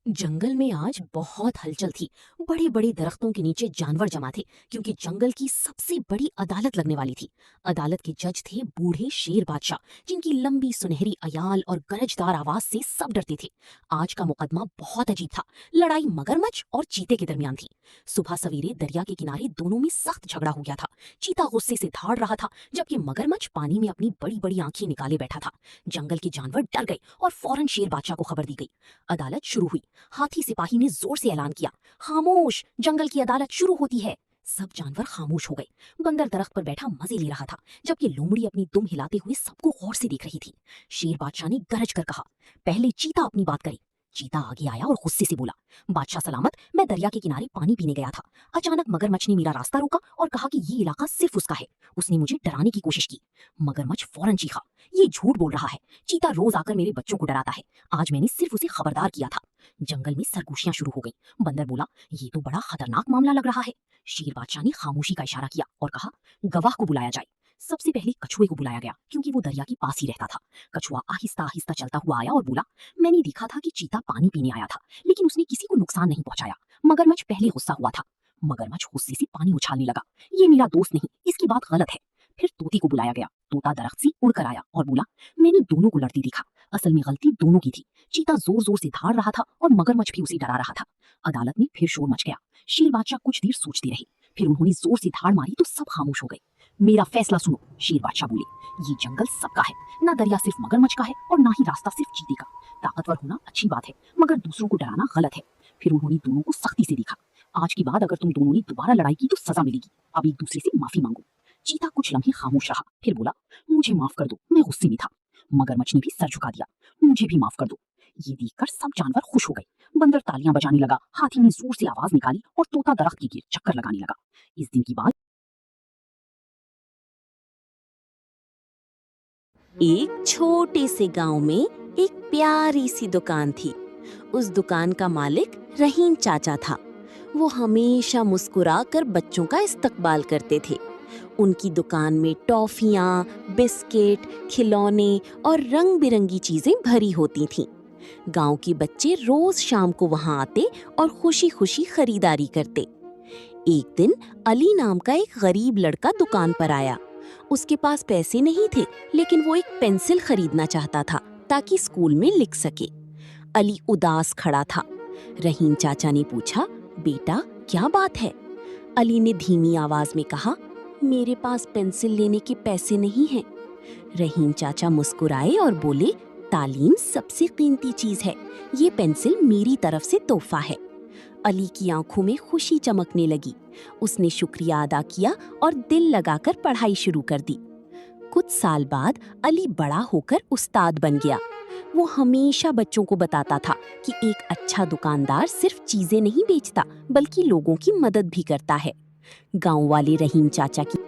जंगल में आज बहुत हलचल थी। बड़े बड़े दरख्तों के नीचे जानवर जमा थे क्योंकि जंगल की सबसे बड़ी अदालत लगने वाली थी। अदालत के जज थे बूढ़े शेर बादशाह, जिनकी लंबी सुनहरी अयाल और गरजदार आवाज से सब डरते थे। आज का मुकदमा बहुत अजीब था। लड़ाई मगरमच्छ और चीते के दरमियान थी। सुबह सवेरे दरिया के किनारे दोनों में सख्त झगड़ा हो गया था। चीता गुस्से से धाड़ रहा था, जबकि मगरमच्छ पानी में अपनी बड़ी बड़ी आंखें निकाले बैठा था। जंगल के जानवर डर गए और फौरन शेर बादशाह को खबर दी गई। अदालत शुरू हुई। हाथी सिपाही ने जोर से ऐलान किया, खामोश, जंगल की अदालत शुरू होती है। सब जानवर खामोश हो गए। बंदर दरख्त पर बैठा मजे ले रहा था, जबकि लोमड़ी अपनी दुम हिलाते हुए सबको गौर से देख रही थी। शेर बादशाह ने गरज कर कहा, पहले चीता अपनी बात करे। चीता आगे आया और गुस्से से बोला, बादशाह सलामत, मैं दरिया के किनारे पानी पीने गया था। अचानक मगरमच्छ ने मेरा रास्ता रोका और कहा कि ये इलाका सिर्फ उसका है। उसने मुझे डराने की कोशिश की। मगरमच्छ फौरन चीखा, ये झूठ बोल रहा है। चीता रोज आकर मेरे बच्चों को डराता है। आज मैंने सिर्फ उसे खबरदार किया था। जंगल में सरगोशियां शुरू हो गई। बंदर बोला, ये तो बड़ा खतरनाक मामला लग रहा है। शेर बादशाह ने खामोशी का इशारा किया और कहा, गवाह को बुलाया जाए। सबसे पहले कछुए को बुलाया गया, क्योंकि वो दरिया के पास ही रहता था। कछुआ आहिस्ता आहिस्ता चलता हुआ आया और बोला, मैंने देखा था कि चीता पानी पीने आया था, लेकिन उसने किसी को नुकसान नहीं पहुंचाया। मगरमच्छ पहले गुस्सा हुआ था। मगरमच्छ गुस्से से पानी उछालने लगा, ये मेरा दोस्त नहीं, इसकी बात गलत है। फिर तोते को बुलाया गया। तोता दरख्त से उड़कर आया और बोला, मैंने दोनों को लड़ते देखा। असल में गलती दोनों की थी। चीता जोर जोर से धाड़ रहा था और मगरमच्छ भी उसे डरा रहा था। अदालत में फिर शोर मच गया। शेर बादशाह कुछ देर सोचते रहे, फिर उन्होंने जोर से धाड़ मारी तो सब खामोश हो गए। मेरा फैसला सुनो, शेर बादशाह बोले, ये जंगल सबका है। ना दरिया सिर्फ मगरमच्छ का है और ना ही रास्ता सिर्फ चीते का। ताकतवर होना अच्छी बात है, मगर दूसरों को डराना गलत है। फिर उन्होंने दोनों को सख्ती से देखा। आज के बाद अगर तुम दोनों ने दोबारा लड़ाई की तो सजा मिलेगी। अब एक दूसरे से माफी मांगो। चीता कुछ लम्हे खामोश रहा, फिर बोला, मुझे माफ कर दो, मैं गुस्से में था। मगरमच्छ ने भी सर झुका दिया, मुझे भी माफ कर दो। ये देखकर सब जानवर खुश हो गए। बंदर तालियां बजाने लगा, हाथी ने जोर से आवाज निकाली और तोता दरख्त के गिर चक्कर लगाने लगा। इस दिन की बात एक छोटे से गांव में एक प्यारी सी दुकान थी। उस दुकान का मालिक रहीम चाचा था। वो हमेशा मुस्कुराकर बच्चों का इस्तकबाल करते थे। उनकी दुकान में टॉफियाँ, बिस्किट, खिलौने और रंग बिरंगी चीजें भरी होती थीं। गांव के बच्चे रोज शाम को वहां आते और खुशी खुशी खरीदारी करते। एक दिन अली नाम का एक गरीब लड़का दुकान पर आया। उसके पास पैसे नहीं थे, लेकिन वो एक पेंसिल खरीदना चाहता था ताकि स्कूल में लिख सके। अली उदास खड़ा था। रहीम चाचा ने पूछा, बेटा क्या बात है? अली ने धीमी आवाज में कहा, मेरे पास पेंसिल लेने के पैसे नहीं हैं। रहीम चाचा मुस्कुराए और बोले, तालीम सबसे कीमती चीज है, ये पेंसिल मेरी तरफ से तोहफा है। अली की आंखों में खुशी चमकने लगी। उसने शुक्रिया अदा किया और दिल लगाकर पढ़ाई शुरू कर दी। कुछ साल बाद अली बड़ा होकर उस्ताद बन गया। वो हमेशा बच्चों को बताता था कि एक अच्छा दुकानदार सिर्फ चीजें नहीं बेचता, बल्कि लोगों की मदद भी करता है। गांव वाले रहीम चाचा की